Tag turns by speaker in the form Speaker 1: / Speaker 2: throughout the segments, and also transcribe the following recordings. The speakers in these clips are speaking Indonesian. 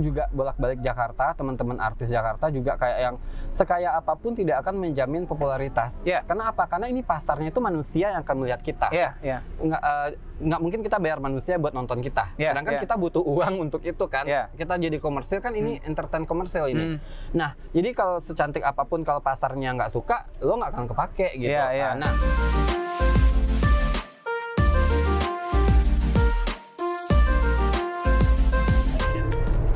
Speaker 1: juga bolak-balik Jakarta, teman-teman artis Jakarta juga kayak yang sekaya apapun tidak akan menjamin popularitas. Karena apa? Karena ini pasarnya itu manusia yang akan melihat kita. Nggak mungkin kita bayar manusia buat nonton kita. Sedangkan kita butuh uang untuk itu kan. Kita jadi komersil kan, ini entertain komersil ini. Nah, jadi kalau secantik apapun kalau pasarnya nggak suka, lo nggak akan kepake gitu. Nah,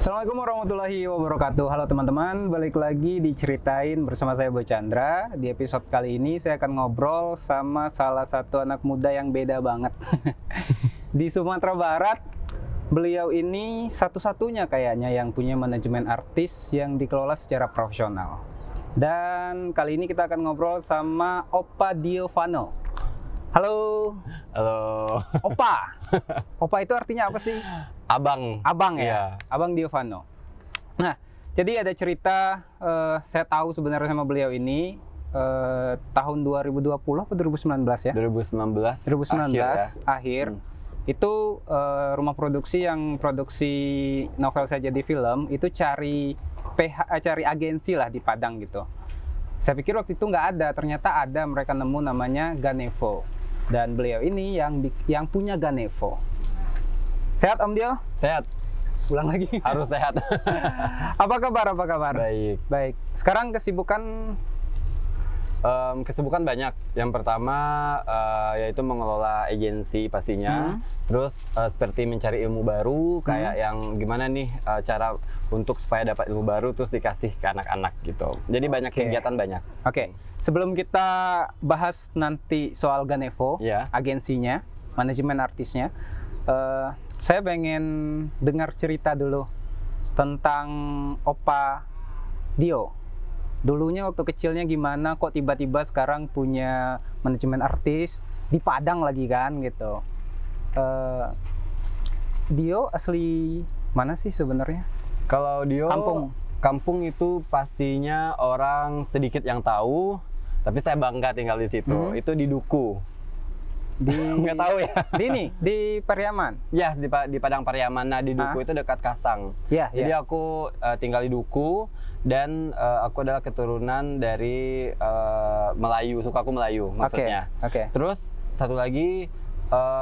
Speaker 2: Assalamualaikum warahmatullahi wabarakatuh. Halo teman-teman, balik lagi diceritain bersama saya Boy Chandra. Di episode kali ini saya akan ngobrol sama salah satu anak muda yang beda banget. Di Sumatera Barat, beliau ini satu-satunya kayaknya yang punya manajemen artis yang dikelola secara profesional. Dan kali ini kita akan ngobrol sama Opa Diovano. Halo.
Speaker 1: halo.
Speaker 2: Opa. Opa itu artinya apa sih?
Speaker 1: Abang.
Speaker 2: Abang ya? Abang Diovano. Nah, jadi ada cerita, saya tahu sebenarnya sama beliau ini tahun 2020 atau 2019 ya?
Speaker 1: 2019
Speaker 2: akhir. Itu rumah produksi yang produksi novel Saya Jadi Film itu cari agensi lah di Padang gitu. Saya pikir waktu itu nggak ada, ternyata ada, mereka nemu namanya Ganevo. Dan beliau ini yang punya Ganevo. Sehat Om Dio?
Speaker 1: Sehat.
Speaker 2: Ulang lagi.
Speaker 1: Harus sehat.
Speaker 2: Apa kabar? Apa kabar?
Speaker 1: Baik.
Speaker 2: Baik. Sekarang kesibukan?
Speaker 1: Kesibukan banyak. Yang pertama yaitu mengelola agensi pastinya. Terus seperti mencari ilmu baru, kayak yang gimana nih cara untuk supaya dapat ilmu baru terus dikasih ke anak-anak gitu. Jadi banyak kegiatan banyak.
Speaker 2: Oke. Sebelum kita bahas nanti soal Ganevo, agensinya, manajemen artisnya, saya pengen dengar cerita dulu tentang Opa Dio. Dulunya waktu kecilnya gimana, kok tiba-tiba sekarang punya manajemen artis di Padang lagi kan gitu. Dio asli mana sih sebenarnya?
Speaker 1: Kalau Dio
Speaker 2: kampung
Speaker 1: itu pastinya orang sedikit yang tahu, tapi saya bangga tinggal di situ. Itu di Duku. Nggak tahu ya.
Speaker 2: Di Pariaman.
Speaker 1: Ya, di Padang Pariaman. Nah, di Duku itu dekat Kasang. Jadi aku tinggal di Duku dan aku adalah keturunan dari Melayu, suku aku Melayu maksudnya. Terus satu lagi,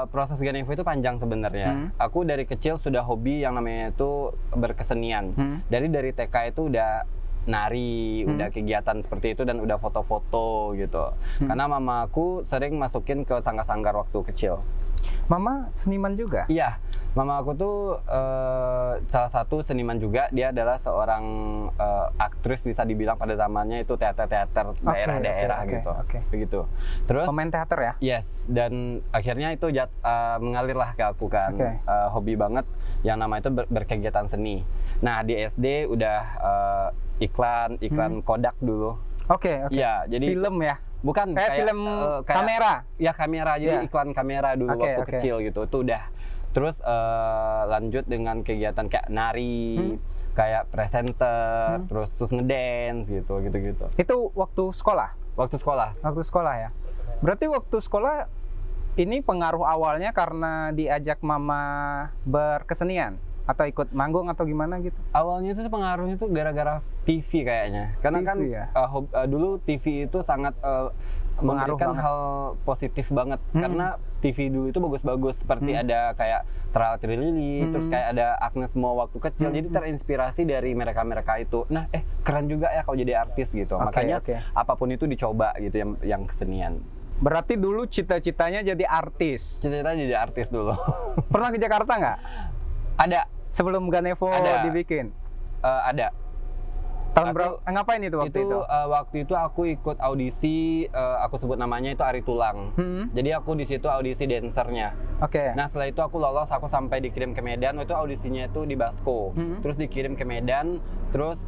Speaker 1: proses Ganevo itu panjang sebenarnya. Aku dari kecil sudah hobi yang namanya itu berkesenian. Dari TK itu udah nari, udah kegiatan seperti itu dan udah foto-foto gitu. Karena mama aku sering masukin ke sanggar-sanggar waktu kecil.
Speaker 2: Mama seniman juga?
Speaker 1: Iya, mama aku tuh salah satu seniman juga. Dia adalah seorang aktris, bisa dibilang pada zamannya itu teater-teater daerah-daerah gitu. Begitu. Terus
Speaker 2: pemain teater ya?
Speaker 1: Yes, dan akhirnya itu mengalirlah ke aku kan. Hobi banget yang nama itu berkegiatan seni. Nah, di SD udah iklan Kodak dulu. Iya, jadi
Speaker 2: film ya?
Speaker 1: Bukan kayak
Speaker 2: film kamera.
Speaker 1: Ya, kamera. Jadi iklan kamera dulu waktu kecil gitu. Itu udah. Terus lanjut dengan kegiatan kayak nari, kayak presenter, terus ngedance gitu.
Speaker 2: Itu waktu sekolah?
Speaker 1: Waktu sekolah
Speaker 2: Ya. Berarti waktu sekolah ini pengaruh awalnya karena diajak mama berkesenian? Atau ikut manggung atau gimana gitu?
Speaker 1: Awalnya itu pengaruhnya tuh gara-gara TV kayaknya. Karena TV, kan dulu TV itu sangat memberikan hal positif banget. Karena TV dulu itu bagus-bagus, seperti ada kayak Tra Trilili, terus kayak ada Agnes Mo waktu kecil. Jadi terinspirasi dari mereka-mereka itu. Nah, keren juga ya kalau jadi artis gitu. Makanya apapun itu dicoba gitu yang kesenian.
Speaker 2: Berarti dulu cita-citanya jadi artis?
Speaker 1: Cita-citanya jadi artis dulu.
Speaker 2: Pernah ke Jakarta nggak?
Speaker 1: Ada.
Speaker 2: Sebelum Ganevo dibikin?
Speaker 1: Ada.
Speaker 2: Tahun berapa? Ngapain itu waktu itu?
Speaker 1: Waktu itu aku ikut audisi, aku sebut namanya itu Ari Tulang. Jadi aku di situ audisi dancernya. Nah, setelah itu aku lolos, aku sampai dikirim ke Medan. Itu audisinya itu di Basko. Terus dikirim ke Medan, terus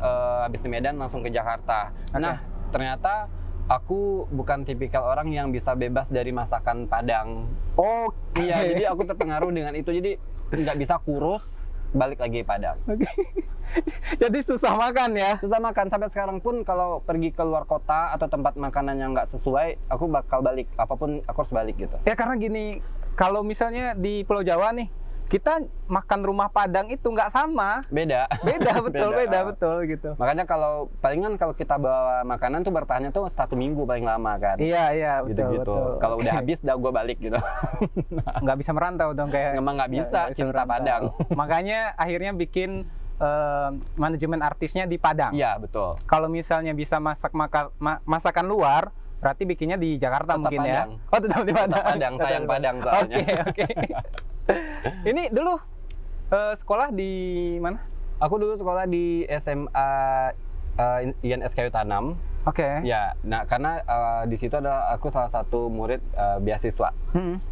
Speaker 1: habis di Medan langsung ke Jakarta. Nah, ternyata aku bukan tipikal orang yang bisa bebas dari masakan Padang. Iya, jadi aku terpengaruh dengan itu. Jadi nggak bisa kurus, balik lagi Padang.
Speaker 2: Jadi susah makan ya?
Speaker 1: Susah makan. Sampai sekarang pun kalau pergi ke luar kota atau tempat makanan yang nggak sesuai, aku bakal balik. Apapun aku harus balik gitu.
Speaker 2: Ya karena gini, kalau misalnya di Pulau Jawa nih, kita makan rumah Padang itu nggak sama.
Speaker 1: Beda
Speaker 2: Beda betul gitu.
Speaker 1: Makanya kalau palingan kalau kita bawa makanan tuh bertahannya tuh 1 minggu paling lama kan.
Speaker 2: Iya betul.
Speaker 1: Kalau udah habis dah gue balik gitu.
Speaker 2: Nggak bisa merantau dong kayak.
Speaker 1: Emang nggak bisa cinta Padang.
Speaker 2: Makanya akhirnya bikin manajemen artisnya di Padang.
Speaker 1: Iya betul.
Speaker 2: Kalau misalnya bisa masakan luar, berarti bikinnya di Jakarta
Speaker 1: tetap
Speaker 2: mungkin
Speaker 1: Padang.
Speaker 2: ya. Oh tetap di Padang.
Speaker 1: Tetap Padang, sayang Padang soalnya.
Speaker 2: Oke. Ini dulu sekolah di mana?
Speaker 1: Aku dulu sekolah di SMA INS Kayu Tanam.
Speaker 2: Oke.
Speaker 1: Ya, nah karena di situ adalah aku salah satu murid beasiswa.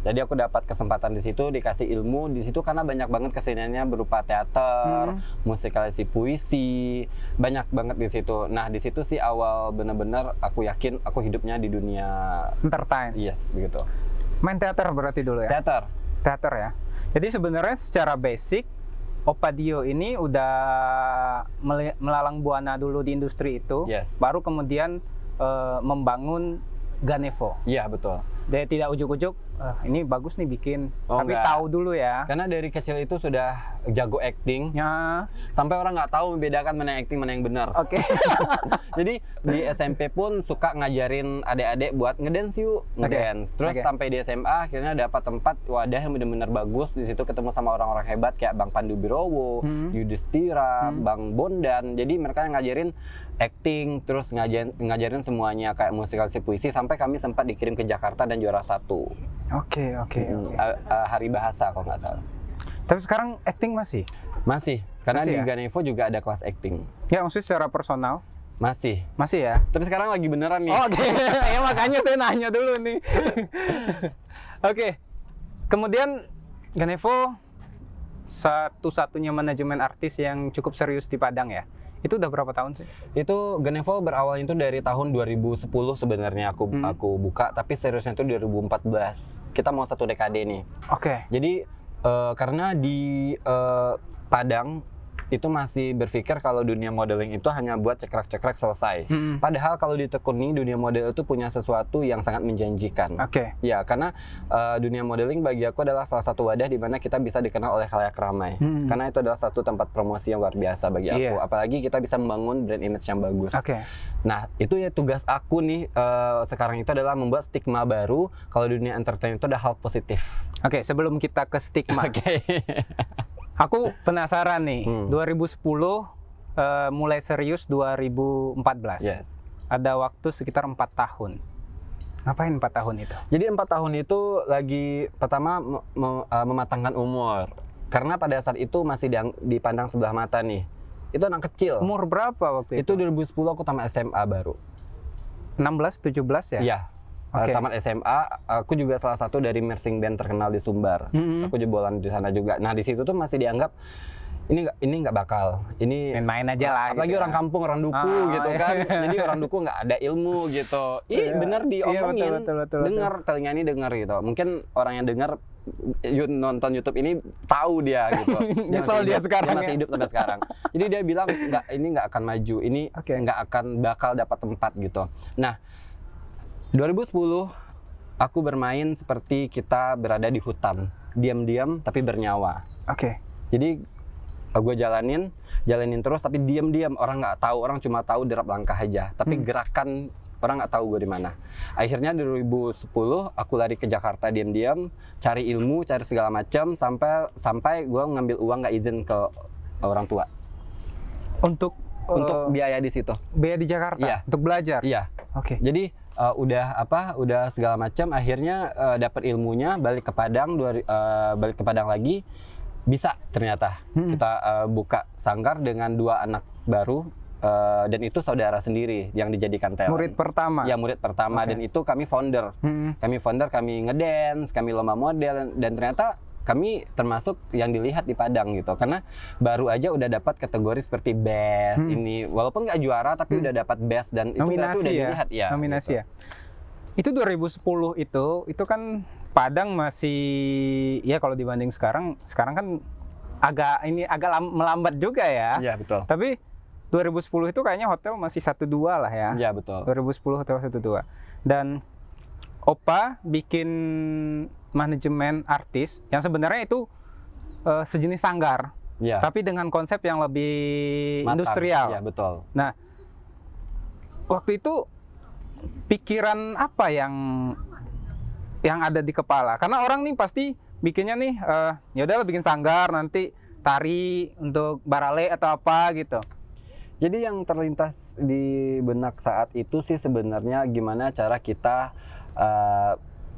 Speaker 1: Jadi aku dapat kesempatan di situ, dikasih ilmu di situ karena banyak banget keseniannya berupa teater, musikalisasi puisi, banyak banget di situ. Nah di situ sih awal bener-bener aku yakin aku hidupnya di dunia
Speaker 2: entertain.
Speaker 1: Yes, begitu.
Speaker 2: Main teater berarti dulu ya? Teater ya. Jadi sebenarnya secara basic Opa Dio ini udah melalang buana dulu di industri itu, baru kemudian membangun Ganevo.
Speaker 1: Iya betul.
Speaker 2: Jadi tidak ujuk-ujuk, ini bagus nih bikin, tapi enggak. Tahu dulu ya.
Speaker 1: Karena dari kecil itu sudah jago acting, sampai orang nggak tahu membedakan mana yang acting mana yang benar.
Speaker 2: Oke.
Speaker 1: Jadi di SMP pun suka ngajarin adik-adik buat ngedance yuk, ngedance. Terus sampai di SMA akhirnya dapat tempat wadah yang benar-benar bagus. Di situ ketemu sama orang-orang hebat kayak Bang Pandu Birowo, Yudhistira, Bang Bondan. Jadi mereka yang ngajarin acting, terus ngajarin semuanya kayak musikalisasi puisi, sampai kami sempat dikirim ke Jakarta dan juara 1.
Speaker 2: Oke.
Speaker 1: Hari bahasa kalau nggak salah.
Speaker 2: Tapi sekarang acting masih?
Speaker 1: Masih, karena di Ganevo juga ada kelas acting.
Speaker 2: Ya maksudnya secara personal?
Speaker 1: Masih
Speaker 2: ya?
Speaker 1: Tapi sekarang lagi beneran nih.
Speaker 2: Oke. Ya makanya saya nanya dulu nih. Oke. Kemudian Ganevo satu-satunya manajemen artis yang cukup serius di Padang ya? Itu udah berapa tahun sih?
Speaker 1: Itu Ganevo berawal itu dari tahun 2010 sebenarnya aku buka, tapi seriusnya itu 2014. Kita mau 1 dekade nih.
Speaker 2: Oke.
Speaker 1: Jadi karena di Padang itu masih berpikir kalau dunia modeling itu hanya buat cekrek-cekrek selesai. Padahal kalau ditekuni dunia model itu punya sesuatu yang sangat menjanjikan. Ya, karena dunia modeling bagi aku adalah salah satu wadah di mana kita bisa dikenal oleh khalayak ramai. Karena itu adalah satu tempat promosi yang luar biasa bagi aku. Apalagi kita bisa membangun brand image yang bagus. Nah, itu ya tugas aku nih sekarang itu adalah membuat stigma baru kalau dunia entertainment itu ada hal positif.
Speaker 2: Sebelum kita ke stigma. Aku penasaran nih, 2010 mulai serius 2014. Ada waktu sekitar 4 tahun. Ngapain 4 tahun itu?
Speaker 1: Jadi 4 tahun itu lagi pertama mematangkan umur. Karena pada saat itu masih dipandang sebelah mata nih. Itu anak kecil.
Speaker 2: Umur berapa waktu itu?
Speaker 1: Itu 2010 aku tamat SMA baru.
Speaker 2: 16, 17 ya?
Speaker 1: Iya. Tamat SMA, aku juga salah satu dari marching band terkenal di Sumbar. Aku jebolan di sana juga. Nah di situ tuh masih dianggap ini nggak bakal. Ini
Speaker 2: main aja lah.
Speaker 1: Apalagi gitu orang kampung, orang duku gitu kan. Jadi orang duku nggak ada ilmu gitu. Bener diomongin. Dengar telinga ini dengar gitu. Mungkin orang yang dengar nonton YouTube ini tahu dia gitu.
Speaker 2: Nyesel dia sekarang.
Speaker 1: Dia masih hidup sampai sekarang. Jadi dia bilang ini nggak akan maju. Ini nggak akan bakal dapat tempat gitu. Nah 2010 aku bermain seperti kita berada di hutan, diam-diam tapi bernyawa. Jadi gue jalanin terus tapi diam-diam, orang nggak tahu, orang cuma tahu derap langkah aja, tapi gerakan orang nggak tahu gue di mana. Akhirnya 2010 aku lari ke Jakarta diam-diam, cari ilmu, cari segala macam sampai gue ngambil uang nggak izin ke orang tua. Untuk biaya di situ.
Speaker 2: Biaya di Jakarta?
Speaker 1: Iya.
Speaker 2: Untuk belajar?
Speaker 1: Iya. Jadi udah segala macam, akhirnya dapat ilmunya, balik ke Padang lagi, bisa ternyata kita buka sanggar dengan 2 anak baru, dan itu saudara sendiri yang dijadikan talent.
Speaker 2: Murid pertama?
Speaker 1: Ya, murid pertama. Dan itu kami founder. Kami ngedance, kami lomba model, dan ternyata kami termasuk yang dilihat di Padang gitu, karena baru aja udah dapat kategori seperti best ini, walaupun nggak juara tapi udah dapat best, dan itu berarti udah dilihat ya.
Speaker 2: Nominasi gitu. Ya. Itu 2010 itu kan Padang masih ya kalau dibanding sekarang kan agak melambat juga ya.
Speaker 1: Iya betul.
Speaker 2: Tapi 2010 itu kayaknya hotel masih 1-2 lah ya.
Speaker 1: Iya betul.
Speaker 2: 2010 hotel 1-2 dan Opa bikin manajemen artis yang sebenarnya itu sejenis sanggar, tapi dengan konsep yang lebih industrial.
Speaker 1: Iya, betul.
Speaker 2: Nah, waktu itu pikiran apa yang ada di kepala? Karena orang nih pasti bikinnya nih, ya udahlah bikin sanggar, nanti tari untuk barale atau apa gitu.
Speaker 1: Jadi yang terlintas di benak saat itu sih sebenarnya gimana cara kita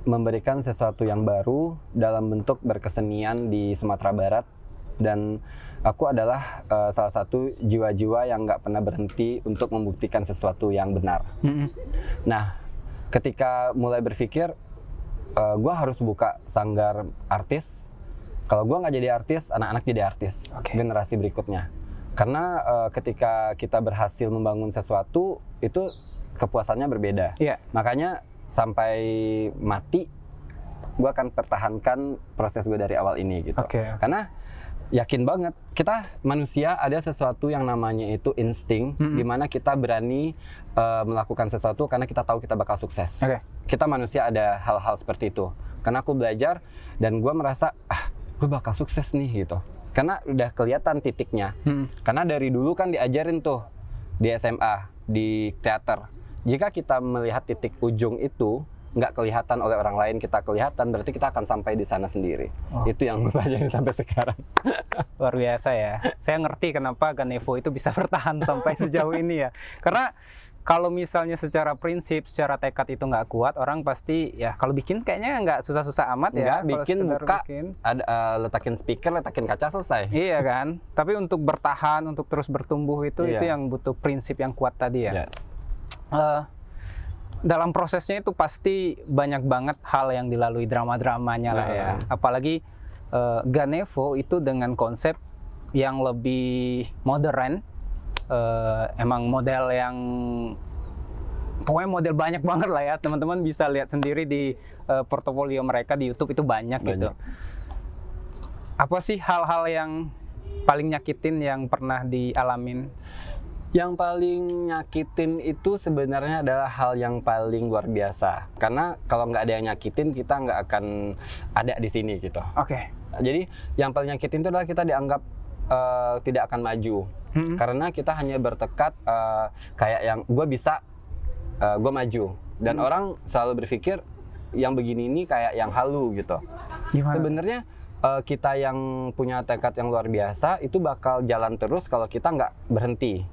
Speaker 1: memberikan sesuatu yang baru dalam bentuk berkesenian di Sumatera Barat. Dan aku adalah salah satu jiwa-jiwa yang nggak pernah berhenti untuk membuktikan sesuatu yang benar. Nah, ketika mulai berpikir, gue harus buka sanggar artis. Kalau gue nggak jadi artis, anak-anak jadi artis, generasi berikutnya. Karena ketika kita berhasil membangun sesuatu, itu kepuasannya berbeda. Makanya sampai mati, gue akan pertahankan proses gue dari awal ini gitu. Karena yakin banget, kita manusia ada sesuatu yang namanya itu insting, dimana kita berani melakukan sesuatu karena kita tahu kita bakal sukses. Kita manusia ada hal-hal seperti itu. Karena aku belajar dan gue merasa, gue bakal sukses nih gitu. Karena udah kelihatan titiknya. Karena dari dulu kan diajarin tuh di SMA, di teater. Jika kita melihat titik ujung itu nggak kelihatan oleh orang lain, kita kelihatan, berarti kita akan sampai di sana sendiri. Itu yang gue pelajarin sampai sekarang.
Speaker 2: Luar biasa ya. Saya ngerti kenapa Ganevo itu bisa bertahan sampai sejauh ini ya. Karena kalau misalnya secara prinsip, secara tekad itu nggak kuat, orang pasti ya kalau bikin kayaknya nggak susah-susah amat ya.
Speaker 1: Bikin buka, ada letakin speaker, letakin kaca, selesai.
Speaker 2: Iya kan. Tapi untuk bertahan, untuk terus bertumbuh itu yang butuh prinsip yang kuat tadi ya. Dalam prosesnya itu pasti banyak banget hal yang dilalui, drama-dramanya lah ya. Apalagi Ganevo itu dengan konsep yang lebih modern. Emang model yang pokoknya model banyak banget lah ya, teman-teman bisa lihat sendiri di portofolio mereka di YouTube itu banyak gitu. Apa sih hal-hal yang paling nyakitin yang pernah dialamin?
Speaker 1: Yang paling nyakitin itu sebenarnya adalah hal yang paling luar biasa. Karena kalau nggak ada yang nyakitin, kita nggak akan ada di sini gitu. Jadi yang paling nyakitin itu adalah kita dianggap tidak akan maju. Karena kita hanya bertekad kayak yang gue bisa, gue maju. Dan orang selalu berpikir yang begini ini kayak yang halu gitu. Sebenarnya kita yang punya tekad yang luar biasa itu bakal jalan terus kalau kita nggak berhenti.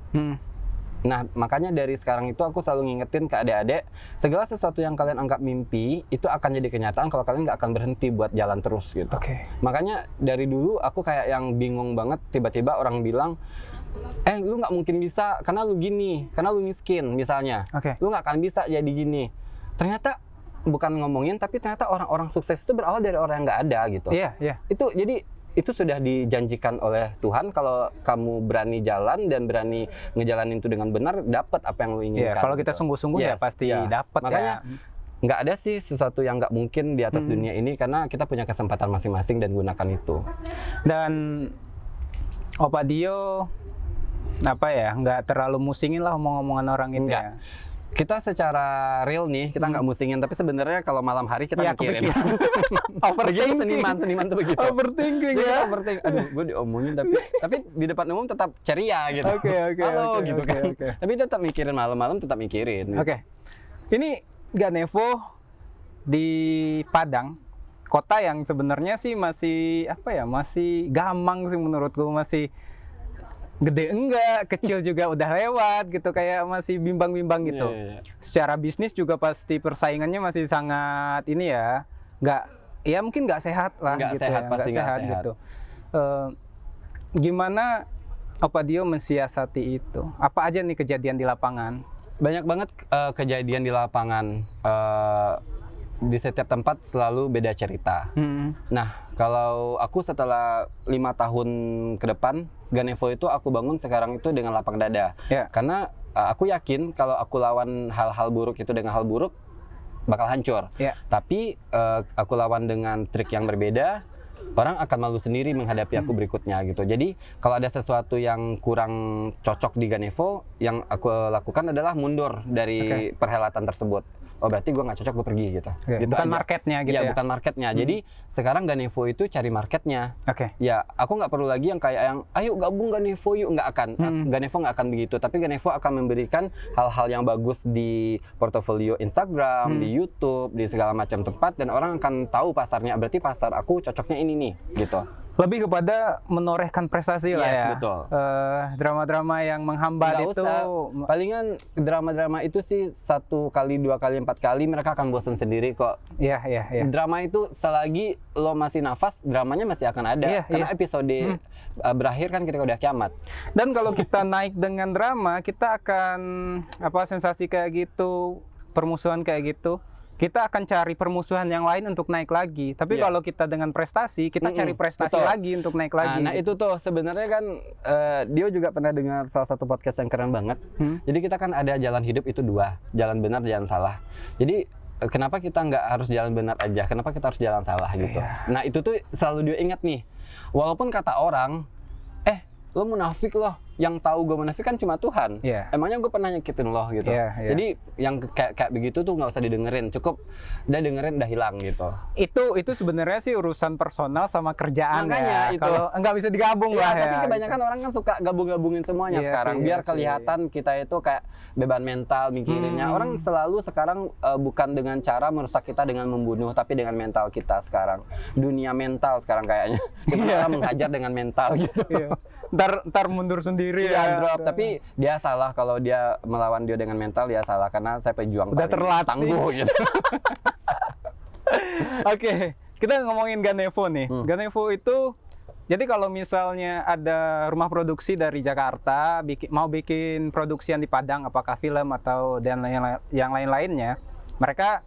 Speaker 1: Nah, makanya dari sekarang itu aku selalu ngingetin ke adik-adik, segala sesuatu yang kalian anggap mimpi itu akan jadi kenyataan kalau kalian nggak akan berhenti buat jalan terus gitu. Makanya dari dulu aku kayak yang bingung banget, tiba-tiba orang bilang, lu nggak mungkin bisa karena lu gini, karena lu miskin misalnya, lu nggak akan bisa jadi gini. Ternyata bukan ngomongin, tapi ternyata orang-orang sukses itu berawal dari orang yang nggak ada gitu. Itu jadi itu sudah dijanjikan oleh Tuhan, kalau kamu berani jalan dan berani ngejalanin itu dengan benar, dapat apa yang lu inginkan.
Speaker 2: Kalau kita sungguh-sungguh ya pasti dapat.
Speaker 1: Makanya nggak ada sih sesuatu yang nggak mungkin di atas dunia ini, karena kita punya kesempatan masing-masing dan gunakan itu.
Speaker 2: Dan Opa Dio nggak terlalu musingin lah omong-omongan orang itu ya.
Speaker 1: Kita secara real nih, kita nggak musingin, tapi sebenarnya kalau malam hari kita mikirin.
Speaker 2: Overthinking.
Speaker 1: Seniman tuh begitu.
Speaker 2: Overthinking ya.
Speaker 1: Aduh, gue diomongin tapi di depan umum tetap ceria gitu. Halo gitu kan. Tapi tetap mikirin malam-malam, tetap mikirin.
Speaker 2: Ini Ganevo di Padang, kota yang sebenarnya sih masih masih gamang sih menurutku, masih gede enggak, kecil juga udah lewat gitu, kayak masih bimbang-bimbang gitu. Secara bisnis juga pasti persaingannya masih sangat ini ya, mungkin nggak sehat lah gitu, nggak sehat gitu. Gimana Opa Dio mensiasati itu? Apa aja nih kejadian di lapangan?
Speaker 1: Banyak banget kejadian di lapangan. Di setiap tempat selalu beda cerita. Nah, kalau aku setelah 5 tahun ke depan, Ganevo itu aku bangun sekarang itu dengan lapang dada. Karena aku yakin kalau aku lawan hal-hal buruk itu dengan hal buruk, bakal hancur. Tapi aku lawan dengan trik yang berbeda, orang akan malu sendiri menghadapi aku berikutnya gitu. Jadi kalau ada sesuatu yang kurang cocok di Ganevo, yang aku lakukan adalah mundur dari perhelatan tersebut. oh berarti gue nggak cocok, gue pergi gitu.
Speaker 2: Gitu bukan aja. Marketnya gitu ya?
Speaker 1: Bukan marketnya. Jadi sekarang Ganevo itu cari marketnya. Ya aku nggak perlu lagi yang kayak yang ayo gabung Ganevo yuk, nggak akan. Ganevo nggak akan begitu. Tapi Ganevo akan memberikan hal-hal yang bagus di portofolio Instagram, di YouTube, di segala macam tempat, dan orang akan tahu pasarnya. Berarti pasar aku cocoknya ini nih gitu.
Speaker 2: Lebih kepada menorehkan prestasi lah ya.
Speaker 1: Betul.
Speaker 2: Drama-drama yang menghambat
Speaker 1: nggak
Speaker 2: itu
Speaker 1: usah. Palingan drama-drama itu sih 1 kali, 2 kali, 4 kali mereka akan bosan sendiri kok.
Speaker 2: Iya.
Speaker 1: Drama itu selagi lo masih nafas, dramanya masih akan ada. Karena episode berakhir kan ketika udah kiamat.
Speaker 2: Dan kalau kita naik dengan drama, kita akan sensasi kayak gitu, permusuhan kayak gitu. Kita akan cari permusuhan yang lain untuk naik lagi. Tapi kalau kita dengan prestasi, kita cari prestasi lagi untuk naik lagi.
Speaker 1: Nah itu tuh sebenarnya kan Dio juga pernah dengar salah satu podcast yang keren banget. Jadi kita kan ada jalan hidup itu 2, jalan benar, jalan salah. Jadi kenapa kita nggak harus jalan benar aja? Kenapa kita harus jalan salah gitu? Nah itu tuh selalu Dio ingat nih. Walaupun kata orang, lo munafik loh, yang tahu gue munafik kan cuma Tuhan. Emangnya gue pernah nyakitin lo gitu. Jadi yang kayak begitu tuh nggak usah didengerin, cukup udah dengerin udah hilang gitu.
Speaker 2: Itu sebenarnya sih urusan personal sama kerjaan.
Speaker 1: Makanya
Speaker 2: ya. Kalau nggak bisa digabung lah ya.
Speaker 1: Tapi kebanyakan orang kan suka gabung-gabungin semuanya sekarang, biar kelihatan kita itu kayak beban mental mikirinnya. Orang selalu sekarang bukan dengan cara merusak kita dengan membunuh, tapi dengan mental kita sekarang. Dunia mental sekarang kayaknya. Kita menghajar dengan mental gitu.
Speaker 2: Ntar mundur sendiri ya.
Speaker 1: Drop. Tapi dia salah kalau dia melawan Dio dengan mental, dia salah karena saya pejuang
Speaker 2: udah terlatih,
Speaker 1: tangguh gitu.
Speaker 2: Oke, kita ngomongin Ganevo nih. Ganevo itu, jadi kalau misalnya ada rumah produksi dari Jakarta mau bikin produksian di Padang, apakah film atau dan yang lain-lainnya, mereka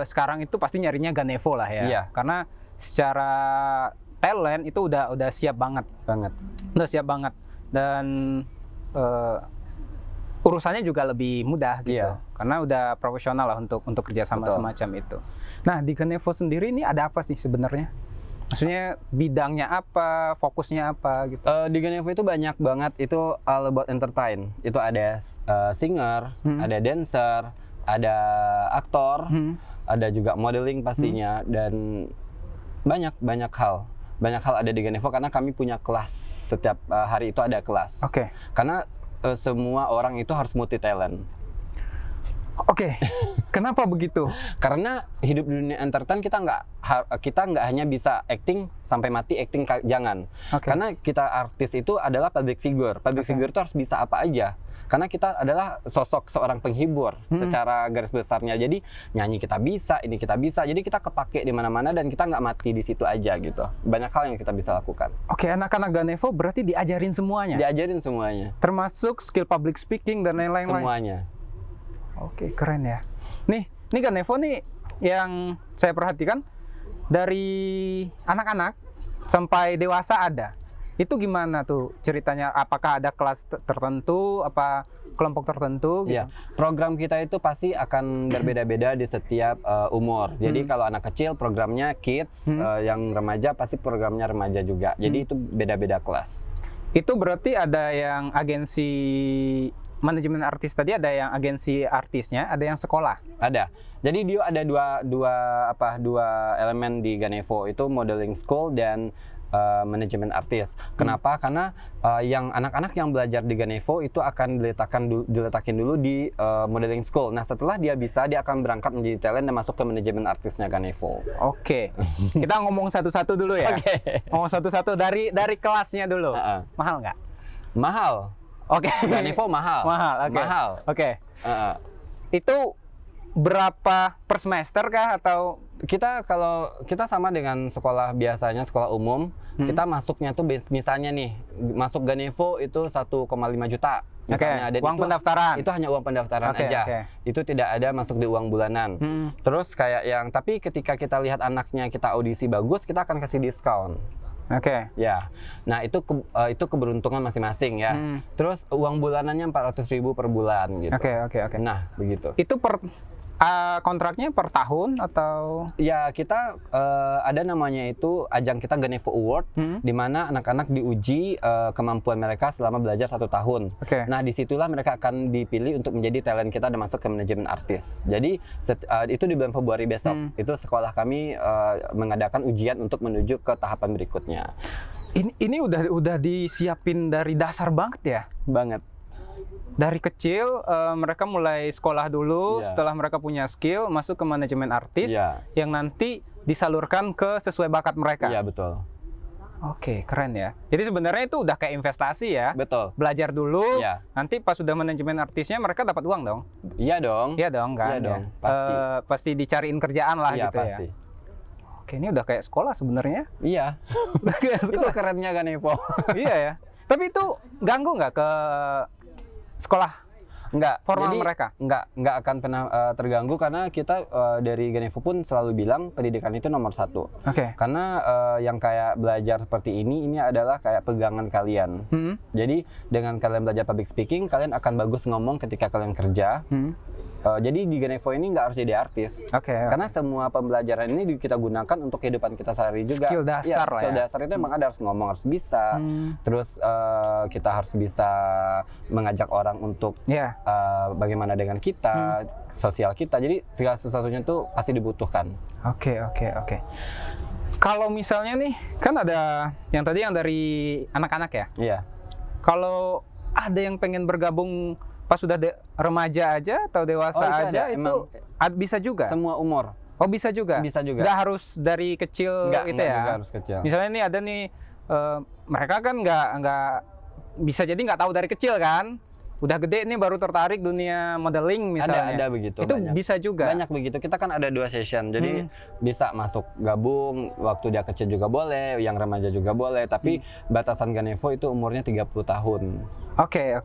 Speaker 2: sekarang itu pasti nyarinya Ganevo lah ya. Karena secara talent itu udah siap banget. Udah siap banget. Dan urusannya juga lebih mudah gitu. Karena udah profesional lah untuk kerjasama semacam itu. Nah, di Ganevo sendiri ini ada apa sih sebenarnya? Maksudnya bidangnya apa, fokusnya apa gitu?
Speaker 1: Di Ganevo itu banyak banget, itu all about entertain. Itu ada singer, ada dancer, ada aktor, ada juga modeling pastinya, dan banyak hal. Banyak hal ada di Ganevo karena kami punya kelas. Setiap hari itu ada kelas. Karena semua orang itu harus multi talent.
Speaker 2: Kenapa begitu?
Speaker 1: Karena hidup di dunia entertain kita nggak hanya bisa acting sampai mati, acting jangan. Karena kita artis itu adalah public figure. Public figure itu harus bisa apa aja. Karena kita adalah sosok seorang penghibur secara garis besarnya. Jadi nyanyi kita bisa, ini kita bisa. Jadi kita kepake di mana-mana dan kita nggak mati di situ aja gitu. Banyak hal yang kita bisa lakukan.
Speaker 2: Anak-anak Ganevo berarti diajarin semuanya?
Speaker 1: Diajarin semuanya.
Speaker 2: Termasuk skill public speaking dan lain-lain?
Speaker 1: Semuanya.
Speaker 2: Keren ya. Nih Ganevo nih yang saya perhatikan dari anak-anak sampai dewasa ada. Itu gimana tuh ceritanya? Apakah ada kelas tertentu, apa kelompok tertentu gitu?
Speaker 1: Program kita itu pasti akan berbeda-beda di setiap umur. Jadi kalau anak kecil programnya kids, yang remaja pasti programnya remaja juga. Jadi itu beda-beda kelas.
Speaker 2: Itu berarti ada yang agensi manajemen artis tadi, ada yang agensi artisnya, ada yang sekolah? Ada.
Speaker 1: Jadi dia ada dua elemen di Ganevo, itu modeling school dan manajemen artis. Kenapa? Karena yang anak-anak yang belajar di Ganevo itu akan diletakin dulu di modeling school. Nah, setelah dia akan berangkat menjadi talent dan masuk ke manajemen artisnya Ganevo.
Speaker 2: Kita ngomong satu-satu dulu ya. Ngomong satu-satu dari kelasnya dulu. Mahal nggak?
Speaker 1: Mahal. Ganevo mahal. Mahal.
Speaker 2: Itu berapa per semester kah atau?
Speaker 1: Kalau kita sama dengan sekolah biasanya, sekolah umum, kita masuknya tuh misalnya nih, masuk Ganevo itu 1,5 juta misalnya. Dan
Speaker 2: uang pendaftaran?
Speaker 1: Itu hanya uang pendaftaran aja. Itu tidak ada masuk di uang bulanan. Terus tapi ketika kita lihat anaknya kita audisi bagus, kita akan kasih diskon. Ya, nah itu keberuntungan masing-masing ya. Terus uang bulanannya 400.000 per bulan gitu.
Speaker 2: Nah,
Speaker 1: begitu.
Speaker 2: Itu Kontraknya per tahun atau?
Speaker 1: Ya, kita ada namanya itu ajang kita Ganevo Award, di mana anak-anak diuji kemampuan mereka selama belajar 1 tahun. Nah, disitulah mereka akan dipilih untuk menjadi talent kita dan masuk ke manajemen artis. Jadi itu di bulan Februari besok. Itu sekolah kami mengadakan ujian untuk menuju ke tahapan berikutnya.
Speaker 2: Ini udah disiapin dari dasar banget ya?
Speaker 1: Banget.
Speaker 2: Dari kecil mereka mulai sekolah dulu, setelah mereka punya skill masuk ke manajemen artis yang nanti disalurkan ke sesuai bakat mereka.
Speaker 1: Iya, betul.
Speaker 2: Oke, keren ya. Jadi sebenarnya itu udah kayak investasi ya.
Speaker 1: Betul.
Speaker 2: Belajar dulu, nanti pas sudah manajemen artisnya mereka dapat uang dong.
Speaker 1: Iya dong.
Speaker 2: Iya dong kan.
Speaker 1: Iya dong,
Speaker 2: ya.
Speaker 1: pasti.
Speaker 2: Pasti dicariin kerjaan lah gitu
Speaker 1: pasti.
Speaker 2: ya. Oke, ini udah kayak sekolah sebenarnya.
Speaker 1: Iya. Itu kerennya Ganevo.
Speaker 2: Iya ya. Tapi itu ganggu nggak ke sekolah?
Speaker 1: Enggak,
Speaker 2: formal
Speaker 1: jadi
Speaker 2: mereka?
Speaker 1: Enggak akan pernah terganggu karena kita dari Ganevo pun selalu bilang pendidikan itu nomor 1. Karena yang kayak belajar seperti ini adalah kayak pegangan kalian. Jadi dengan kalian belajar public speaking, kalian akan bagus ngomong ketika kalian kerja. Jadi di Ganevo ini nggak harus jadi artis. Karena semua pembelajaran ini kita gunakan untuk kehidupan kita sehari juga.
Speaker 2: Skill dasar lah ya.
Speaker 1: Skill dasar itu emang ada, harus ngomong harus bisa. Terus kita harus bisa mengajak orang untuk bagaimana dengan kita, sosial kita. Jadi segala sesuatunya tuh pasti dibutuhkan.
Speaker 2: Oke. Kalau misalnya nih, kan ada yang tadi yang dari anak-anak ya?
Speaker 1: Iya.
Speaker 2: Kalau ada yang pengen bergabung pas sudah remaja aja atau dewasa aja, itu bisa juga?
Speaker 1: Semua umur.
Speaker 2: Oh, bisa juga?
Speaker 1: Bisa juga.
Speaker 2: Nggak harus dari kecil gitu ya?
Speaker 1: Nggak harus kecil.
Speaker 2: Misalnya nih ada nih, mereka kan nggak bisa jadi nggak tahu dari kecil kan? Udah gede nih baru tertarik dunia modeling misalnya.
Speaker 1: Ada begitu.
Speaker 2: Itu
Speaker 1: banyak.
Speaker 2: bisa juga?
Speaker 1: Banyak begitu. Kita kan ada 2 session, jadi bisa masuk gabung, waktu dia kecil juga boleh, yang remaja juga boleh, tapi batasan Ganevo itu umurnya 30 tahun.
Speaker 2: Oke.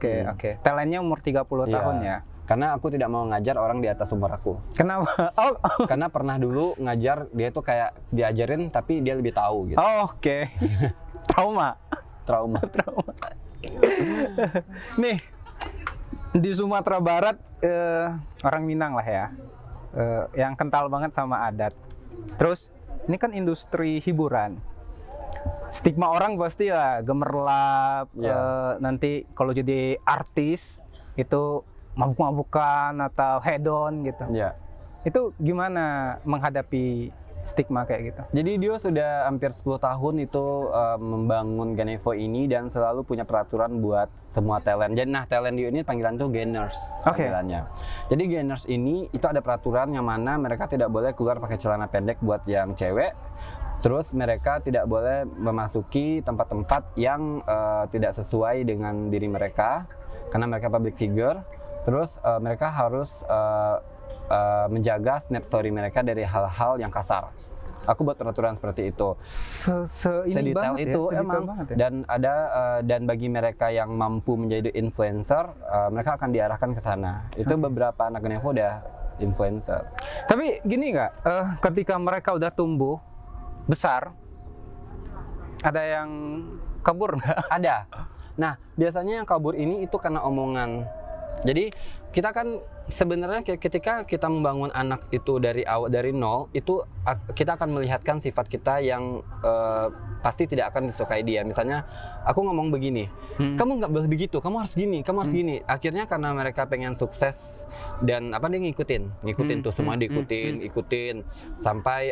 Speaker 2: Talentnya umur 30 tahun ya?
Speaker 1: Karena aku tidak mau ngajar orang di atas umur aku.
Speaker 2: Kenapa?
Speaker 1: Karena pernah dulu ngajar, dia tuh kayak diajarin tapi dia lebih tahu gitu.
Speaker 2: Oke. Trauma. Nih, di Sumatera Barat orang Minang lah ya, yang kental banget sama adat. Terus ini kan industri hiburan, stigma orang pasti lah gemerlap. Nanti kalau jadi artis itu mabuk-mabukan atau hedon gitu. Itu gimana menghadapi stigma kayak gitu? Jadi
Speaker 1: dia sudah hampir 10 tahun itu membangun Ganevo ini dan selalu punya peraturan buat semua talent. Jadi talent di ini panggilan tuh gainers panggilannya. Jadi gainers ini itu ada peraturan yang mana mereka tidak boleh keluar pakai celana pendek buat yang cewek. Terus mereka tidak boleh memasuki tempat-tempat yang tidak sesuai dengan diri mereka karena mereka public figure. Terus mereka harus menjaga snap story mereka dari hal-hal yang kasar. Aku buat peraturan seperti itu. Sedetail itu emang. Dan ada dan bagi mereka yang mampu menjadi influencer, mereka akan diarahkan ke sana. Itu beberapa anak Ganevo udah influencer.
Speaker 2: Tapi gini nggak, ketika mereka udah tumbuh besar, ada yang kabur nggak?
Speaker 1: Ada. Nah, biasanya yang kabur ini itu karena omongan. Jadi kita kan sebenarnya ketika kita membangun anak itu dari awal, dari nol, itu kita akan melihatkan sifat kita yang pasti tidak akan disukai dia. Misalnya aku ngomong begini, kamu nggak boleh begitu, kamu harus gini, kamu harus gini. Akhirnya karena mereka pengen sukses dan dia ngikutin tuh semua ikutin sampai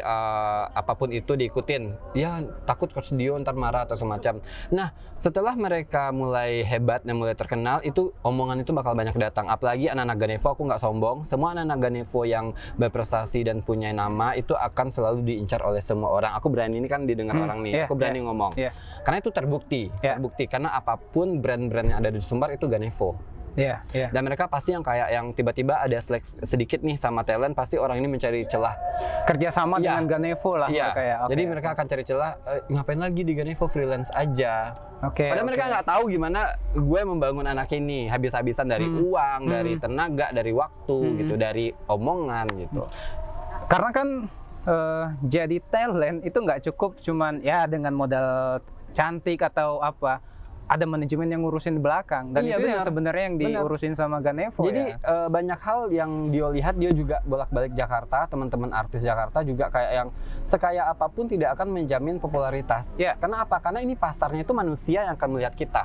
Speaker 1: apapun itu diikutin. Ya takut dia ntar marah atau semacam. Nah setelah mereka mulai hebat dan mulai terkenal, itu omongan itu bakal banyak datang. Apalagi anak-anak Ganevo, aku nggak sombong, semua anak-anak Ganevo yang berprestasi dan punya nama itu akan selalu diincar oleh semua orang. Aku berani ini kan didengar orang nih, aku berani ngomong. Karena itu terbukti, karena apapun brand-brand yang ada di Sumbar itu Ganevo. Dan mereka pasti yang kayak yang tiba-tiba ada sedikit nih sama talent, pasti orang ini mencari celah.
Speaker 2: Kerjasama dengan Ganevo lah mereka ya.
Speaker 1: Jadi mereka akan cari celah, ngapain lagi di Ganevo, freelance aja. Padahal mereka nggak tahu gimana gue membangun anak ini habis-habisan dari uang, dari tenaga, dari waktu gitu, dari omongan gitu.
Speaker 2: Karena kan jadi talent itu nggak cukup cuman ya dengan modal cantik atau apa. ada manajemen yang ngurusin di belakang, dan itu yang sebenarnya yang diurusin sama Ganevo.
Speaker 1: Jadi banyak hal yang dia lihat, dia juga bolak-balik Jakarta, teman-teman artis Jakarta juga kayak yang sekaya apapun tidak akan menjamin popularitas. Karena apa? Karena ini pasarnya itu manusia yang akan melihat kita.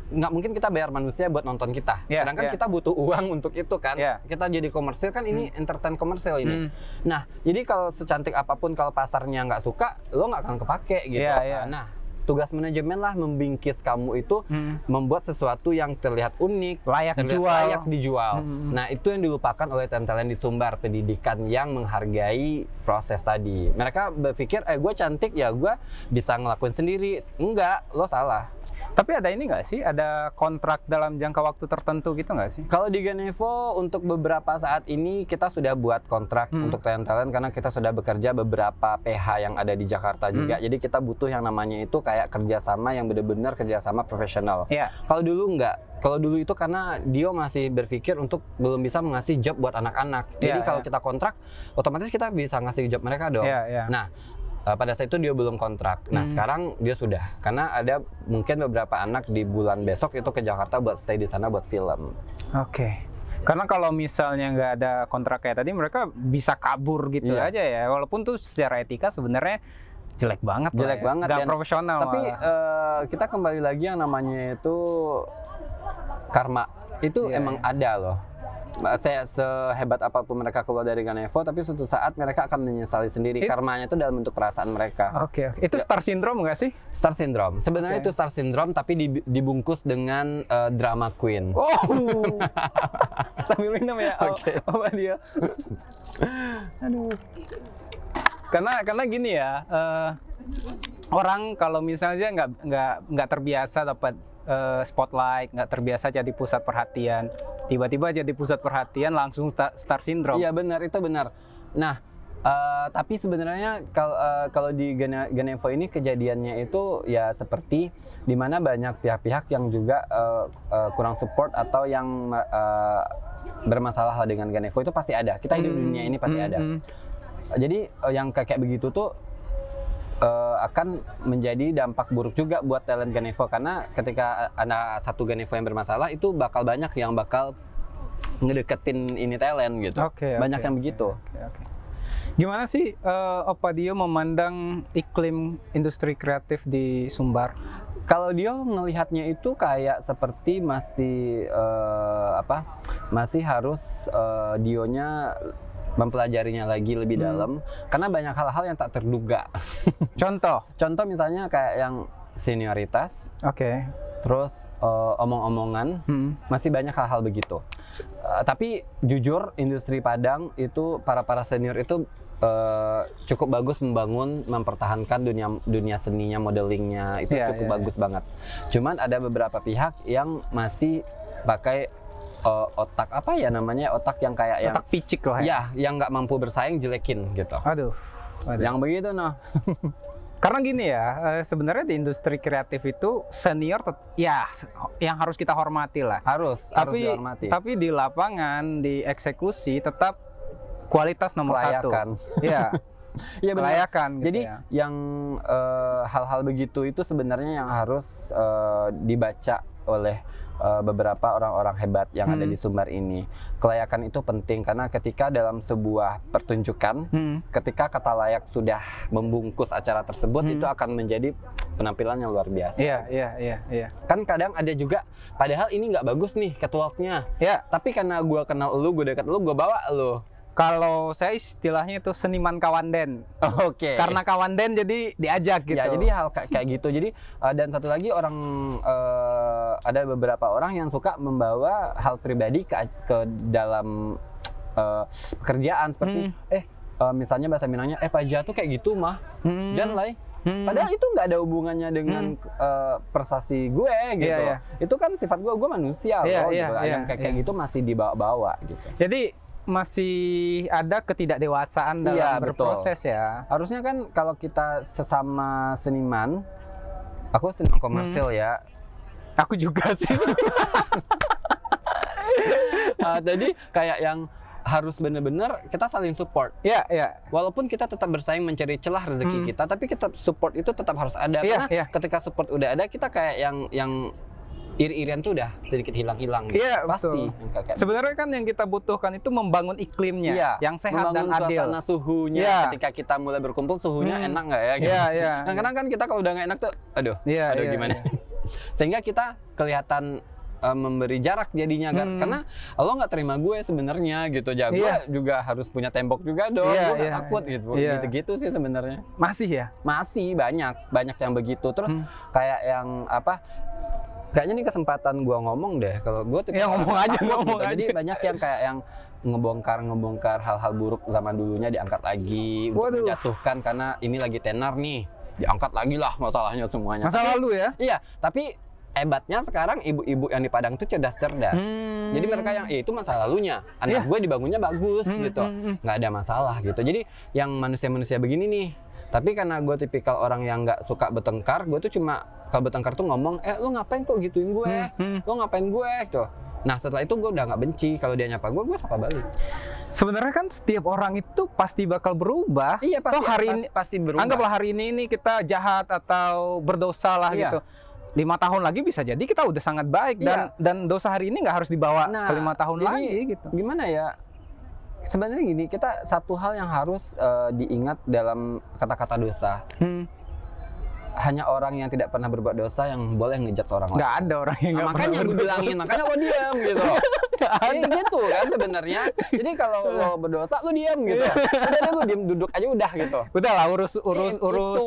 Speaker 1: Nggak mungkin kita bayar manusia buat nonton kita. Sedangkan kita butuh uang untuk itu kan. Kita jadi komersil kan, ini entertain komersil ini. Nah, jadi kalau secantik apapun kalau pasarnya nggak suka, lo nggak akan kepake gitu. Nah, tugas manajemen lah membingkis kamu itu, membuat sesuatu yang terlihat unik, layak dijual. Nah, itu yang dilupakan oleh talent-talent di Sumbar Pendidikan yang menghargai proses tadi. Mereka berpikir, gue cantik ya gue bisa ngelakuin sendiri. Enggak, lo salah.
Speaker 2: Tapi ada ini nggak sih? Ada kontrak dalam jangka waktu tertentu gitu nggak sih?
Speaker 1: Kalau di Ganevo untuk beberapa saat ini kita sudah buat kontrak untuk talent-talent, karena kita sudah bekerja beberapa PH yang ada di Jakarta juga. Jadi kita butuh yang namanya itu kayak kerjasama yang benar-benar kerjasama profesional. Kalau dulu nggak. Kalau dulu itu karena Dio masih berpikir untuk belum bisa ngasih job buat anak-anak. Jadi kalau kita kontrak, otomatis kita bisa ngasih job mereka dong. Nah, pada saat itu dia belum kontrak. Nah, sekarang dia sudah. Karena ada mungkin beberapa anak di bulan besok itu ke Jakarta buat stay di sana buat film.
Speaker 2: Karena kalau misalnya nggak ada kontrak kayak tadi, mereka bisa kabur gitu aja ya. Walaupun tuh secara etika sebenarnya jelek banget. Nggak profesional.
Speaker 1: Tapi kita kembali lagi yang namanya itu karma. Itu emang ada loh. Saya sehebat apapun mereka keluar dari Ganevo, tapi suatu saat mereka akan menyesali sendiri. Karmanya itu dalam bentuk perasaan mereka.
Speaker 2: Itu star syndrome nggak sih?
Speaker 1: Star syndrome. Sebenarnya itu star syndrome, tapi dibungkus dengan drama queen.
Speaker 2: Sambil minum ya. Dia. Aduh. Karena gini ya, orang kalau misalnya nggak terbiasa dapat spotlight, nggak terbiasa jadi pusat perhatian, tiba-tiba jadi pusat perhatian langsung star syndrome.
Speaker 1: Iya benar, itu benar. Nah, tapi sebenarnya kalau di Ganevo ini kejadiannya itu ya seperti dimana banyak pihak-pihak yang juga kurang support atau yang bermasalah dengan Ganevo itu pasti ada. Kita hidup di dunia ini pasti ada. Jadi yang kayak begitu tuh akan menjadi dampak buruk juga buat talent Ganevo, karena ketika ada satu Ganevo yang bermasalah itu bakal banyak yang bakal ngedeketin ini talent gitu. Banyak yang begitu.
Speaker 2: Gimana sih Opa Dio memandang iklim industri kreatif di Sumbar?
Speaker 1: Kalau Dio melihatnya itu kayak seperti masih harus Dionya mempelajarinya lagi lebih dalam, karena banyak hal-hal yang tak terduga. Contoh misalnya kayak yang senioritas, terus omong-omongan, masih banyak hal-hal begitu. Tapi jujur industri Padang itu para senior itu cukup bagus mempertahankan dunia seninya, modelingnya itu cukup bagus banget. Cuman ada beberapa pihak yang masih pakai otak otak yang kayak yang
Speaker 2: otak picik lah ya,
Speaker 1: yang nggak mampu bersaing, jelekin gitu. Yang begitu
Speaker 2: Karena gini ya, sebenarnya di industri kreatif itu senior yang harus kita hormati lah.
Speaker 1: Harus dihormati.
Speaker 2: Tapi di lapangan, di eksekusi tetap kualitas nomor satu. Iya. Kelayakan.
Speaker 1: Jadi yang hal-hal begitu itu sebenarnya yang harus dibaca oleh beberapa orang-orang hebat yang ada di Sumbar ini. Kelayakan itu penting karena ketika dalam sebuah pertunjukan, ketika kata layak sudah membungkus acara tersebut, itu akan menjadi penampilan yang luar biasa.
Speaker 2: Iya.
Speaker 1: Kan kadang ada juga, padahal ini nggak bagus nih catwalknya. Tapi karena gue kenal lu, gue dekat lu, gue bawa lu.
Speaker 2: Kalau saya istilahnya itu seniman kawanden. Karena kawanden jadi diajak gitu.
Speaker 1: Ya, jadi hal kayak gitu. Jadi dan satu lagi ada beberapa orang yang suka membawa hal pribadi ke dalam pekerjaan seperti misalnya bahasa Minangnya Pak Jatuh kayak gitu mah. Jangan lah. Padahal itu nggak ada hubungannya dengan prestasi gue gitu. Itu kan sifat gue manusia loh. Gitu. Yang kayak gitu masih dibawa-bawa gitu.
Speaker 2: Jadi masih ada ketidakdewasaan dalam berproses ya.
Speaker 1: Harusnya kan kalau kita sesama seniman, aku seniman komersil ya.
Speaker 2: Aku juga sih.
Speaker 1: Jadi kayak yang harus benar-benar kita saling support.
Speaker 2: Iya, iya.
Speaker 1: Walaupun kita tetap bersaing mencari celah rezeki kita, tapi kita support itu tetap harus ada. Karena ketika support udah ada, kita kayak yang iri-irian tuh udah sedikit hilang-hilang gitu.
Speaker 2: Iya,
Speaker 1: pasti.
Speaker 2: Sebenarnya kan yang kita butuhkan itu membangun iklimnya yang sehat dan adil.
Speaker 1: Suasana suhunya ketika kita mulai berkumpul, suhunya enak nggak ya? Gitu. Nah, kadang kan kita kalau udah nggak enak tuh, aduh gimana? Sehingga kita kelihatan memberi jarak jadinya kan, karena lo nggak terima gue sebenarnya gitu, gue juga harus punya tembok juga dong, gue nggak takut gitu, gitu sih sebenarnya. Masih banyak yang begitu. Terus kayak yang apa? Kayaknya ini kesempatan gue ngomong deh, kalau gue
Speaker 2: ngomong aja.
Speaker 1: Jadi banyak yang kayak yang ngebongkar hal-hal buruk zaman dulunya diangkat lagi untuk menjatuhkan karena ini lagi tenar nih, diangkat lagi lah masalahnya semuanya.
Speaker 2: Masa lalu ya?
Speaker 1: Iya, tapi hebatnya sekarang ibu-ibu yang di Padang tuh cerdas-cerdas. Jadi mereka yang itu masa lalunya, anak gue dibangunnya bagus gitu, nggak ada masalah gitu. Jadi yang manusia-manusia begini nih, tapi karena gue tipikal orang yang nggak suka bertengkar, gue tuh cuma kalau bertengkar tuh ngomong, lu ngapain kok gituin gue, lu ngapain gue gitu. Nah setelah itu gue udah nggak benci, kalau dia nyapa gue sapa balik.
Speaker 2: Sebenarnya kan setiap orang itu pasti bakal berubah.
Speaker 1: Iya pasti berubah.
Speaker 2: Anggaplah hari ini nih kita jahat atau berdosa lah gitu. 5 tahun lagi bisa jadi kita udah sangat baik dan dosa hari ini nggak harus dibawa ke 5 tahun lagi gitu.
Speaker 1: Gimana ya? Sebenarnya gini, kita satu hal yang harus diingat dalam kata-kata dosa. Hanya orang yang tidak pernah berbuat dosa yang boleh ngejudge orang lain.
Speaker 2: Nggak ada orang yang nggak pernah.
Speaker 1: Makanya gue bilangin, makanya lo diam gitu. Gitu kan sebenarnya. Jadi kalau lo berdosa, lo diam gitu. Udah deh, lo diam duduk aja udah gitu.
Speaker 2: Udah lah, urus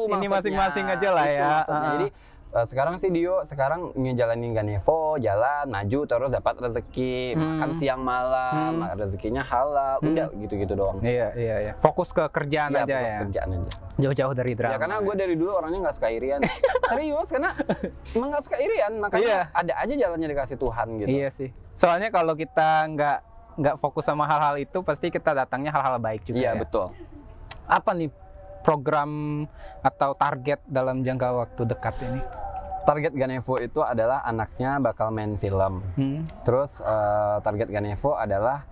Speaker 2: ini masing-masing aja lah ya.
Speaker 1: Jadi sekarang sih Dio ngejalanin Ganevo, jalan maju terus dapat rezeki, makan siang malam, rezekinya halal, udah gitu-gitu doang.
Speaker 2: Iya. Fokus ke kerjaan aja ya. Fokus kerjaan aja. Jauh-jauh dari drama.
Speaker 1: Ya karena gue dari dulu orangnya nggak suka irian. Serius, karena emang nggak suka irian, makanya ada aja jalannya dikasih Tuhan gitu.
Speaker 2: Iya sih. Soalnya kalau kita nggak fokus sama hal-hal itu, pasti kita datangnya hal-hal baik juga.
Speaker 1: Iya betul.
Speaker 2: Apa nih program atau target dalam jangka waktu dekat ini?
Speaker 1: Target Ganevo itu adalah anaknya bakal main film. Terus target Ganevo adalah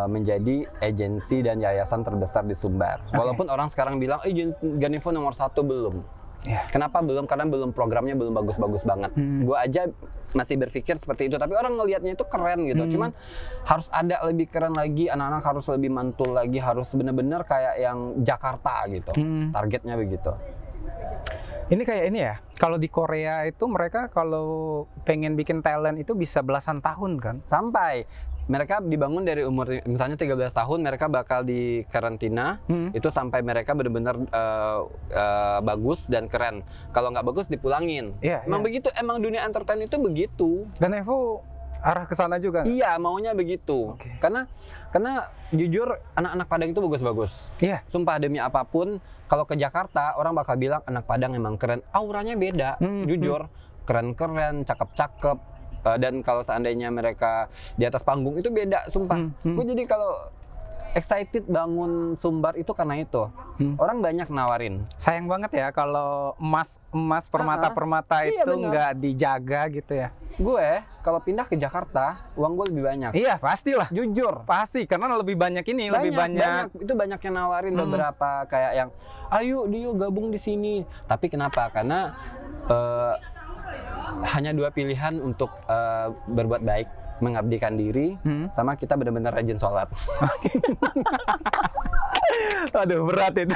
Speaker 1: menjadi agensi dan yayasan terbesar di Sumbar. Walaupun orang sekarang bilang, Ganevo nomor 1 belum. Kenapa belum? Karena belum, programnya belum bagus-bagus banget. Gue aja masih berpikir seperti itu, tapi orang ngelihatnya itu keren gitu. Cuman harus ada lebih keren lagi, anak-anak harus lebih mantul lagi, harus bener-bener kayak yang Jakarta gitu. Targetnya begitu.
Speaker 2: Ini kayak ini ya, kalau di Korea itu mereka kalau pengen bikin talent itu bisa belasan tahun kan?
Speaker 1: Sampai mereka dibangun dari umur misalnya 13 tahun, mereka bakal di karantina itu sampai mereka benar-benar bagus dan keren. Kalau nggak bagus dipulangin. Emang begitu, emang dunia entertain itu begitu.
Speaker 2: Dan Evo arah ke sana juga?
Speaker 1: Iya, maunya begitu. Karena jujur anak-anak Padang itu bagus-bagus. Sumpah demi apapun, kalau ke Jakarta orang bakal bilang anak Padang emang keren. Auranya beda, jujur. Keren-keren, cakep-cakep. Dan kalau seandainya mereka di atas panggung itu beda, sumpah. Gue jadi kalau excited bangun Sumbar itu karena itu. Orang banyak nawarin.
Speaker 2: Sayang banget ya kalau emas permata-permata itu nggak dijaga gitu ya.
Speaker 1: Gue kalau pindah ke Jakarta, uang gue lebih banyak.
Speaker 2: Iya, pastilah.
Speaker 1: Jujur.
Speaker 2: Pasti, karena lebih banyak ini, lebih banyak.
Speaker 1: Itu banyak yang nawarin beberapa kayak yang, ayo Dio gabung di sini. Tapi kenapa? Karena hanya 2 pilihan untuk berbuat baik, mengabdikan diri, sama kita benar-benar rajin sholat.
Speaker 2: Aduh, berat itu.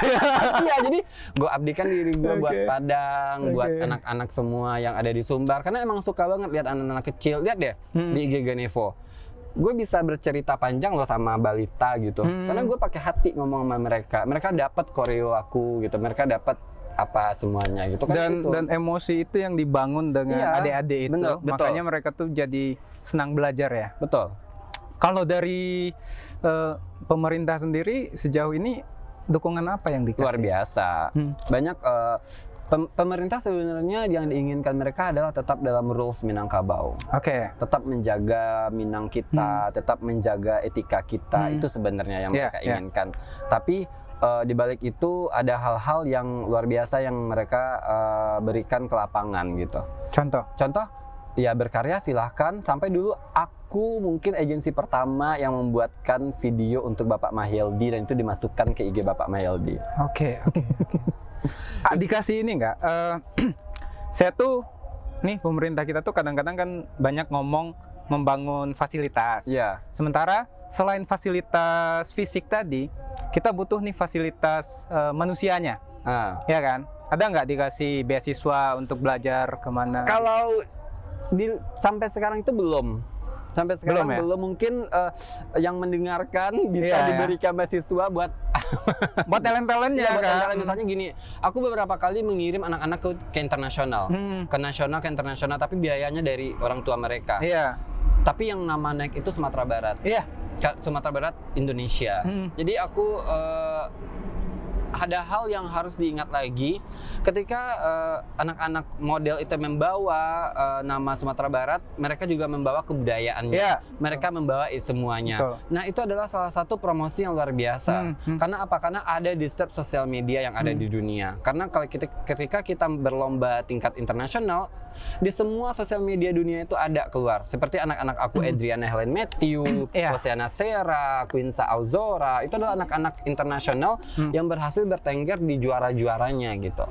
Speaker 1: Iya, jadi gue abdikan diri gue buat Padang, buat anak-anak semua yang ada di Sumbar. Karena emang suka banget lihat anak-anak kecil. Lihat deh di IG Ganevo. Gue bisa bercerita panjang loh sama balita gitu. Karena gue pakai hati ngomong sama mereka. Mereka dapat koreo aku gitu. Mereka dapat apa semuanya gitu kan.
Speaker 2: Dan emosi itu yang dibangun dengan adik-adik itu. Makanya mereka tuh jadi senang belajar ya.
Speaker 1: Betul.
Speaker 2: Kalau dari pemerintah sendiri sejauh ini dukungan apa yang dikasih?
Speaker 1: Luar biasa. Banyak pemerintah sebenarnya yang diinginkan mereka adalah tetap dalam rules Minangkabau. Tetap menjaga Minang kita, tetap menjaga etika kita. Itu sebenarnya yang mereka inginkan. Tapi di balik itu ada hal-hal yang luar biasa yang mereka berikan ke lapangan gitu.
Speaker 2: Contoh?
Speaker 1: ya berkarya silahkan. Sampai dulu aku mungkin agensi pertama yang membuatkan video untuk Bapak Mahyeldi dan itu dimasukkan ke IG Bapak Mahyeldi.
Speaker 2: Oke. Dikasih ini nggak? Saya tuh nih, pemerintah kita tuh kadang-kadang kan banyak ngomong membangun fasilitas.
Speaker 1: Yeah.
Speaker 2: Sementara selain fasilitas fisik tadi, kita butuh nih fasilitas manusianya. Ya kan? Ada nggak dikasih beasiswa untuk belajar kemana?
Speaker 1: Kalau sampai sekarang itu belum. Sampai sekarang belum. Mungkin yang mendengarkan bisa diberikan beasiswa buat
Speaker 2: buat talent-talentnya kan.
Speaker 1: Misalnya gini, aku beberapa kali mengirim anak-anak ke internasional, ke nasional, ke internasional, tapi biayanya dari orang tua mereka.
Speaker 2: Iya.
Speaker 1: Tapi yang nama naik itu Sumatera Barat.
Speaker 2: Iya.
Speaker 1: Sumatera Barat, Indonesia. Jadi aku ada hal yang harus diingat lagi ketika anak-anak model itu membawa nama Sumatera Barat, mereka juga membawa kebudayaannya, mereka membawa semuanya. Betul. Nah itu adalah salah satu promosi yang luar biasa. Karena apa? Karena ada di setiap sosial media yang ada di dunia. Karena kalau ketika kita berlomba tingkat internasional, di semua sosial media dunia itu ada keluar. Seperti anak-anak aku, Adriana Helen Matthew, Oceana Sera, Quinsa Auzora, itu adalah anak-anak internasional yang berhasil bertengger di juara-juaranya gitu.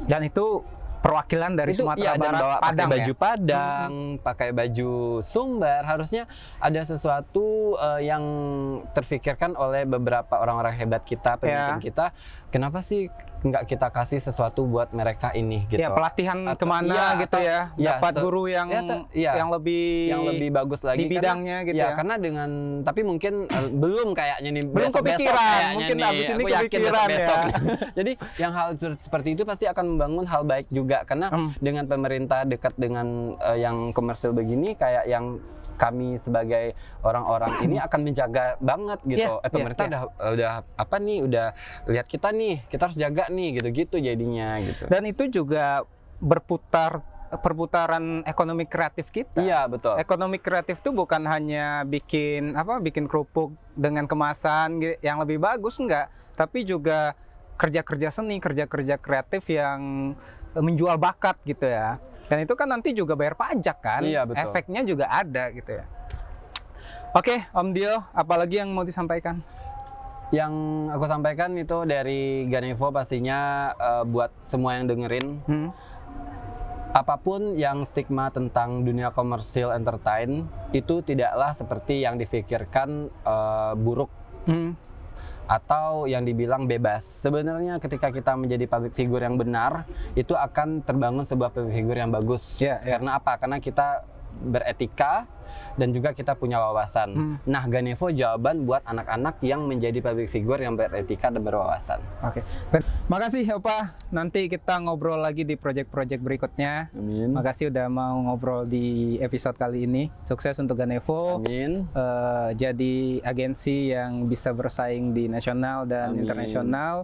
Speaker 2: Dan itu perwakilan dari Sumatera Barat,
Speaker 1: pakai baju Padang, pakai baju Sumbar. Harusnya ada sesuatu yang terfikirkan oleh beberapa orang-orang hebat kita, pemimpin kita. Kenapa sih nggak kita kasih sesuatu buat mereka ini gitu?
Speaker 2: Ya, pelatihan kemana gitu ya? Dapat guru yang lebih
Speaker 1: bagus lagi
Speaker 2: di bidangnya gitu ya.
Speaker 1: Karena dengan, tapi mungkin belum kayaknya nih.
Speaker 2: Belum kepikiran, mungkin abis ini kepikiran ya.
Speaker 1: Jadi yang hal seperti itu pasti akan membangun hal baik juga. Karena dengan pemerintah dekat dengan yang komersil begini, kayak yang kami sebagai orang-orang ini akan menjaga banget gitu. Pemerintah udah apa nih, udah lihat kita nih, kita harus jaga nih gitu-gitu jadinya gitu.
Speaker 2: Dan itu juga perputaran ekonomi kreatif kita.
Speaker 1: Iya, betul.
Speaker 2: Ekonomi kreatif itu bukan hanya bikin kerupuk dengan kemasan yang lebih bagus, enggak, tapi juga kerja-kerja seni, kerja-kerja kreatif yang menjual bakat gitu ya. Dan itu kan nanti juga bayar pajak kan, efeknya juga ada gitu ya. Oke, Om Dio, apalagi yang mau disampaikan?
Speaker 1: Yang aku sampaikan itu dari Ganevo pastinya buat semua yang dengerin, apapun yang stigma tentang dunia komersil entertain itu tidaklah seperti yang difikirkan buruk. Atau yang dibilang bebas. Sebenarnya ketika kita menjadi public figure yang benar, itu akan terbangun sebuah public figure yang bagus. Karena apa? Karena kita beretika dan juga kita punya wawasan. Nah, Ganevo jawaban buat anak-anak yang menjadi public figure yang beretika dan berwawasan.
Speaker 2: Oke. Makasih Opa. Nanti kita ngobrol lagi di project-project berikutnya.
Speaker 1: Amin.
Speaker 2: Makasih udah mau ngobrol di episode kali ini. Sukses untuk Ganevo.
Speaker 1: Amin.
Speaker 2: Jadi agensi yang bisa bersaing di nasional dan internasional,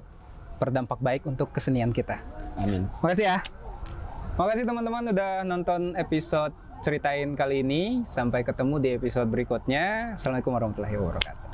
Speaker 2: berdampak baik untuk kesenian kita.
Speaker 1: Amin.
Speaker 2: Makasih ya. Makasih teman-teman udah nonton episode Ceritain kali ini. Sampai ketemu di episode berikutnya. Assalamualaikum warahmatullahi wabarakatuh.